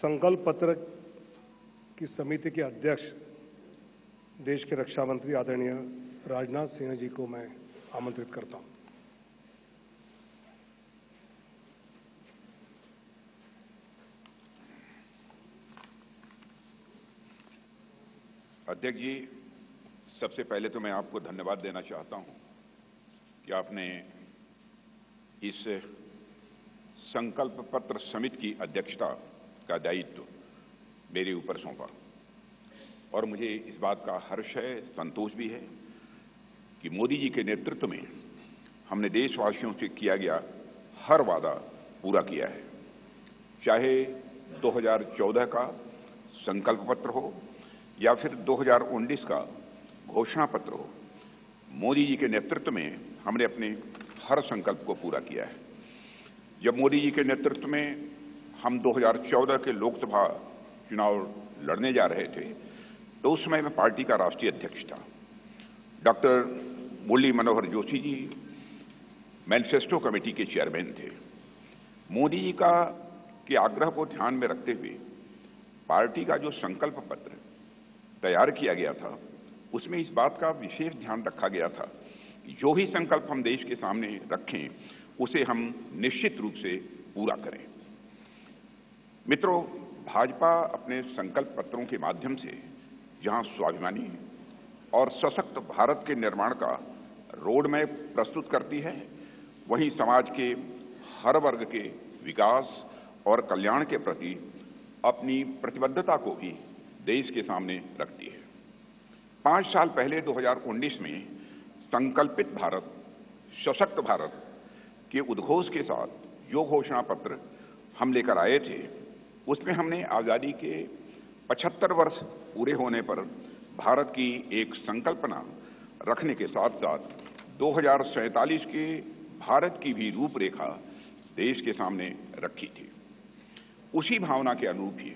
संकल्प पत्र की समिति के अध्यक्ष देश के रक्षा मंत्री आदरणीय राजनाथ सिंह जी को मैं आमंत्रित करता हूं। अध्यक्ष जी, सबसे पहले तो मैं आपको धन्यवाद देना चाहता हूं कि आपने इस संकल्प पत्र समिति की अध्यक्षता का दायित्व मेरे ऊपर सौंपा और मुझे इस बात का हर्ष है, संतोष भी है कि मोदी जी के नेतृत्व में हमने देशवासियों से किया गया हर वादा पूरा किया है। चाहे 2014 का संकल्प पत्र हो या फिर 2019 का घोषणा पत्र हो, मोदी जी के नेतृत्व में हमने अपने हर संकल्प को पूरा किया है। जब मोदी जी के नेतृत्व में हम 2014 के लोकसभा चुनाव लड़ने जा रहे थे तो उस समय मैं पार्टी का राष्ट्रीय अध्यक्ष था। Doctor Murli Manohar Joshi ji manifesto committee के चेयरमैन थे। मोदी जी के आग्रह को ध्यान में रखते हुए पार्टी का जो संकल्प पत्र तैयार किया गया था उसमें इस बात का विशेष ध्यान रखा गया था कि जो भी संकल्प हम देश के सामने रखें उसे हम निश्चित रूप से पूरा करें। मित्रों, भाजपा अपने संकल्प पत्रों के माध्यम से जहां स्वाभिमानी और सशक्त भारत के निर्माण का रोड मैप प्रस्तुत करती है, वहीं समाज के हर वर्ग के विकास और कल्याण के प्रति अपनी प्रतिबद्धता को भी देश के सामने रखती है। 5 साल पहले 2019 में संकल्पित भारत, सशक्त भारत के उद्घोष के साथ जो घोषणा पत्र हम लेकर आए थे उसमें हमने आजादी के 75 वर्ष पूरे होने पर भारत की एक संकल्पना रखने के साथ साथ 2047 के भारत की भी रूपरेखा देश के सामने रखी थी। उसी भावना के अनुरूप ही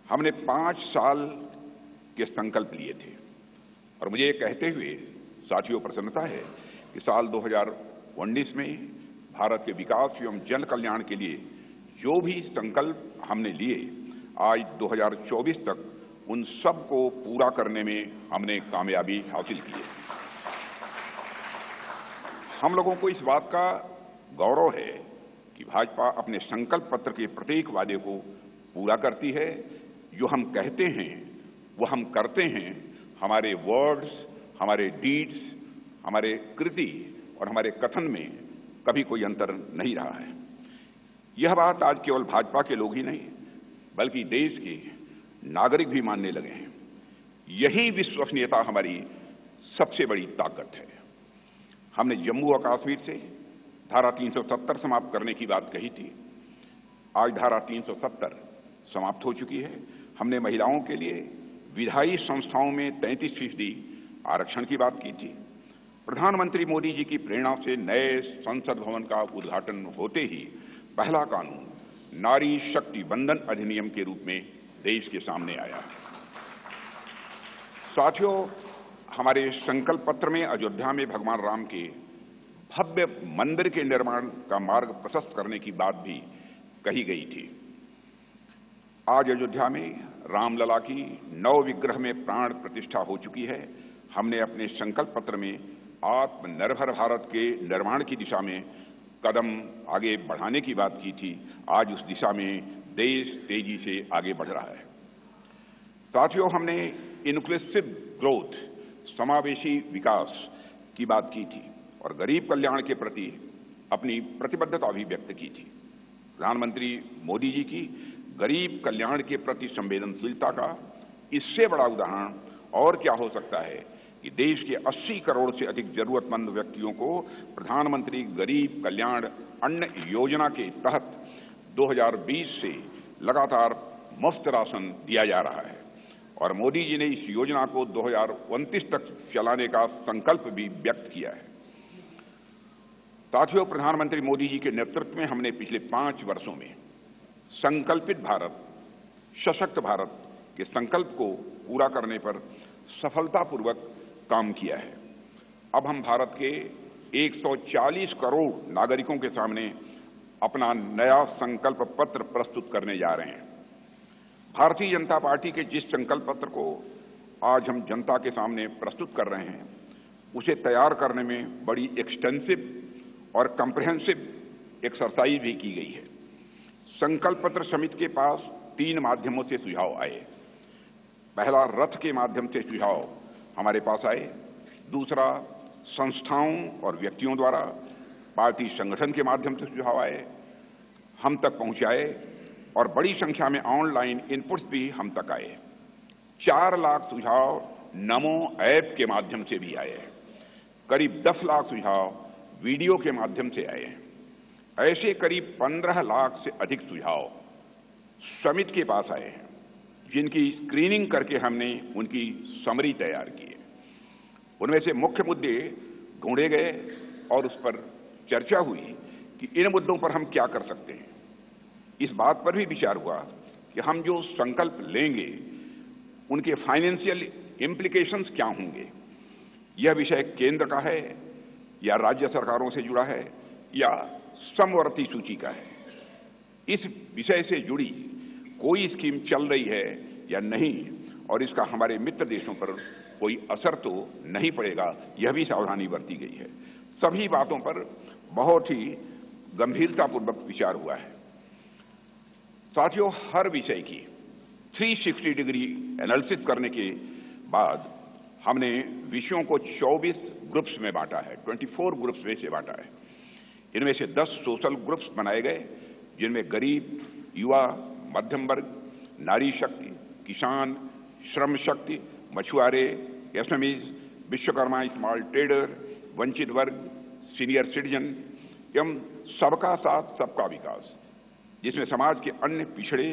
हमने 5 साल के संकल्प लिए थे और मुझे ये कहते हुए साथियों प्रसन्नता है कि साल 2019 में भारत के विकास एवं जन कल्याण के लिए जो भी संकल्प हमने लिए, आज 2024 तक उन सब को पूरा करने में हमने कामयाबी हासिल की है। हम लोगों को इस बात का गौरव है कि भाजपा अपने संकल्प पत्र के प्रत्येक वादे को पूरा करती है। जो हम कहते हैं वो हम करते हैं। हमारे वर्ड्स, हमारे डीड्स, हमारे कृति और हमारे कथन में कभी कोई अंतर नहीं रहा है। यह बात आज केवल भाजपा के लोग ही नहीं बल्कि देश के नागरिक भी मानने लगे हैं। यही विश्वसनीयता हमारी सबसे बड़ी ताकत है। हमने जम्मू और कश्मीर से धारा 370 समाप्त करने की बात कही थी। आज धारा 370 समाप्त हो चुकी है। हमने महिलाओं के लिए विधायी संस्थाओं में 33% आरक्षण की बात की थी। प्रधानमंत्री मोदी जी की प्रेरणा से नए संसद भवन का उद्घाटन होते ही पहला कानून नारी शक्ति बंधन अधिनियम के रूप में देश के सामने आया। साथियों, हमारे संकल्प पत्र में अयोध्या में भगवान राम के भव्य मंदिर के निर्माण का मार्ग प्रशस्त करने की बात भी कही गई थी। आज अयोध्या में रामलला की नव विग्रह में प्राण प्रतिष्ठा हो चुकी है। हमने अपने संकल्प पत्र में आत्मनिर्भर भारत के निर्माण की दिशा में कदम आगे बढ़ाने की बात की थी। आज उस दिशा में देश तेजी से आगे बढ़ रहा है। साथियों, हमने इंक्लूसिव ग्रोथ, समावेशी विकास की बात की थी और गरीब कल्याण के प्रति अपनी प्रतिबद्धता भी व्यक्त की थी। प्रधानमंत्री मोदी जी की गरीब कल्याण के प्रति संवेदनशीलता का इससे बड़ा उदाहरण और क्या हो सकता है कि देश के 80 करोड़ से अधिक जरूरतमंद व्यक्तियों को प्रधानमंत्री गरीब कल्याण अन्न योजना के तहत 2020 से लगातार मुफ्त राशन दिया जा रहा है और मोदी जी ने इस योजना को 2029 तक चलाने का संकल्प भी व्यक्त किया है। साथियों, प्रधानमंत्री मोदी जी के नेतृत्व में हमने पिछले 5 वर्षों में संकल्पित भारत, सशक्त भारत के संकल्प को पूरा करने पर सफलतापूर्वक काम किया है। अब हम भारत के 140 करोड़ नागरिकों के सामने अपना नया संकल्प पत्र प्रस्तुत करने जा रहे हैं। भारतीय जनता पार्टी के जिस संकल्प पत्र को आज हम जनता के सामने प्रस्तुत कर रहे हैं, उसे तैयार करने में बड़ी एक्सटेंसिव और कॉम्प्रिहेंसिव एक्सरसाइज भी की गई है। संकल्प पत्र समिति के पास 3 माध्यमों से सुझाव आए। पहला, रथ के माध्यम से सुझाव हमारे पास आए। दूसरा, संस्थाओं और व्यक्तियों द्वारा पार्टी संगठन के माध्यम से सुझाव आए, हम तक पहुंचाए, और बड़ी संख्या में ऑनलाइन इनपुट्स भी हम तक आए। 4 लाख सुझाव नमो ऐप के माध्यम से भी आए। करीब 10 लाख सुझाव वीडियो के माध्यम से आए। ऐसे करीब 15 लाख से अधिक सुझाव समिति के पास आए हैं, जिनकी स्क्रीनिंग करके हमने उनकी समरी तैयार की है। उनमें से मुख्य मुद्दे ढूंढे गए और उस पर चर्चा हुई कि इन मुद्दों पर हम क्या कर सकते हैं। इस बात पर भी विचार हुआ कि हम जो संकल्प लेंगे उनके फाइनेंशियल इम्प्लीकेशंस क्या होंगे। यह विषय केंद्र का है या राज्य सरकारों से जुड़ा है या समवर्ती सूची का है। इस विषय से जुड़ी कोई स्कीम चल रही है या नहीं, और इसका हमारे मित्र देशों पर कोई असर तो नहीं पड़ेगा, यह भी सावधानी बरती गई है। सभी बातों पर बहुत ही गंभीरतापूर्वक विचार हुआ है। साथियों, हर विषय की 360 डिग्री एनालिसिस करने के बाद हमने विषयों को 24 ग्रुप्स में बांटा है, 24 ग्रुप्स में से बांटा है। इनमें से 10 सोशल ग्रुप्स बनाए गए, जिनमें गरीब, युवा, मध्यम वर्ग, नारी शक्ति, किसान, श्रम शक्ति, मछुआरे, एसएमईज, विश्वकर्मा, स्मॉल ट्रेडर, वंचित वर्ग, सीनियर सिटीजन एवं सबका साथ सबका विकास, जिसमें समाज के अन्य पिछड़े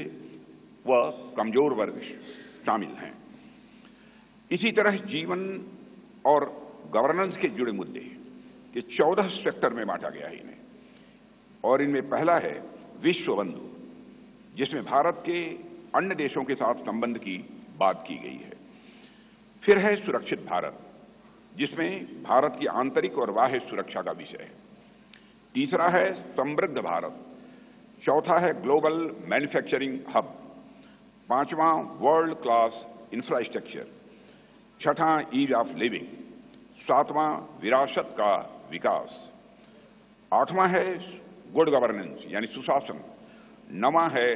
व कमजोर वर्ग शामिल हैं। इसी तरह जीवन और गवर्नेंस के जुड़े मुद्दे के 14 सेक्टर में बांटा गया है इन्हें, और इनमें पहला है विश्व बंधु, जिसमें भारत के अन्य देशों के साथ संबंध की बात की गई है। फिर है सुरक्षित भारत, जिसमें भारत की आंतरिक और बाह्य सुरक्षा का विषय है। तीसरा है समृद्ध भारत। चौथा है ग्लोबल मैन्युफैक्चरिंग हब। 5वां वर्ल्ड क्लास इंफ्रास्ट्रक्चर। 6ठा ईज ऑफ लिविंग। 7वां विरासत का विकास। 8वां है गुड गवर्नेंस यानी सुशासन। 9वां है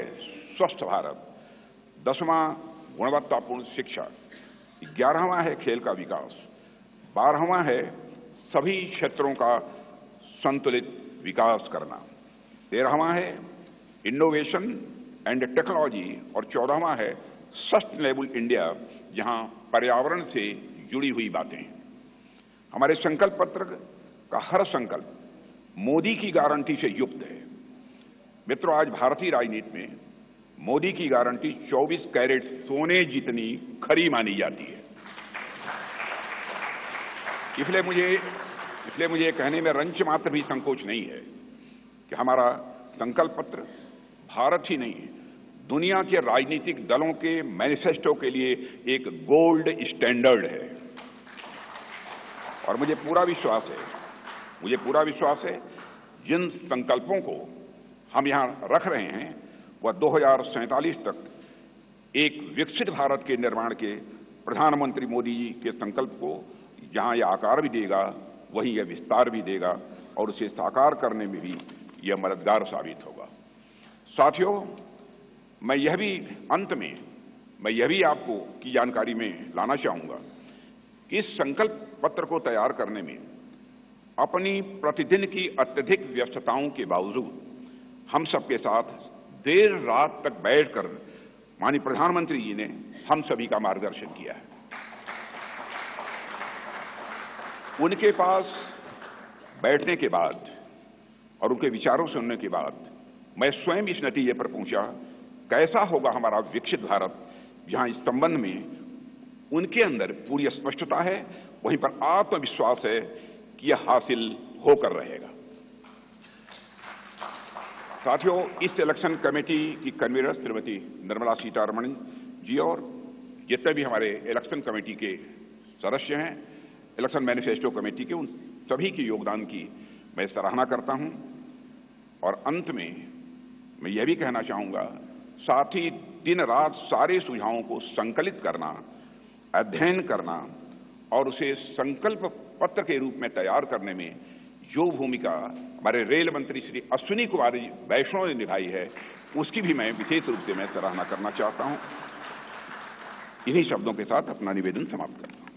स्वस्थ भारत। 10वां गुणवत्तापूर्ण शिक्षा। 11वां है खेल का विकास। 12वां है सभी क्षेत्रों का संतुलित विकास करना। 13वां है इनोवेशन एंड टेक्नोलॉजी, और 14वां है सस्टेनेबल इंडिया, जहां पर्यावरण से जुड़ी हुई बातें। हमारे संकल्प पत्र का हर संकल्प मोदी की गारंटी से युक्त है। मित्रों, आज भारतीय राजनीति में मोदी की गारंटी 24 कैरेट सोने जितनी खरी मानी जाती है। इसलिए मुझे कहने में रंच मात्र भी संकोच नहीं है कि हमारा संकल्प पत्र भारत ही नहीं, दुनिया के राजनीतिक दलों के मैनिफेस्टो के लिए एक गोल्ड स्टैंडर्ड है। और मुझे पूरा विश्वास है जिन संकल्पों को हम यहां रख रहे हैं वह 2047 तक एक विकसित भारत के निर्माण के प्रधानमंत्री मोदी जी के संकल्प को जहां यह आकार भी देगा, वहीं यह विस्तार भी देगा, और उसे साकार करने में भी यह मददगार साबित होगा। साथियों, मैं यह भी आपको की जानकारी में लाना चाहूंगा कि इस संकल्प पत्र को तैयार करने में अपनी प्रतिदिन की अत्यधिक व्यस्तताओं के बावजूद हम सबके साथ देर रात तक बैठकर माननीय प्रधानमंत्री जी ने हम सभी का मार्गदर्शन किया है। उनके पास बैठने के बाद और उनके विचारों सुनने के बाद मैं स्वयं इस नतीजे पर पहुंचा, कैसा होगा हमारा विकसित भारत, जहां इस संबंध में उनके अंदर पूरी स्पष्टता है, वहीं पर आत्मविश्वास है कि यह हासिल होकर रहेगा। साथियों, इस इलेक्शन कमेटी की कन्वीनर श्रीमती निर्मला सीतारमण जी और जितने भी हमारे इलेक्शन कमेटी के सदस्य हैं, इलेक्शन मैनिफेस्टो कमेटी के, उन सभी के योगदान की मैं सराहना करता हूं। और अंत में मैं यह भी कहना चाहूंगा, साथ ही दिन रात सारे सुझावों को संकलित करना, अध्ययन करना और उसे संकल्प पत्र के रूप में तैयार करने में जो भूमिका हमारे रेल मंत्री श्री अश्विनी कुमार वैष्णव ने निभाई है, उसकी भी मैं विशेष रूप से मैं सराहना करना चाहता हूं। इन्हीं शब्दों के साथ अपना निवेदन समाप्त करता हूं।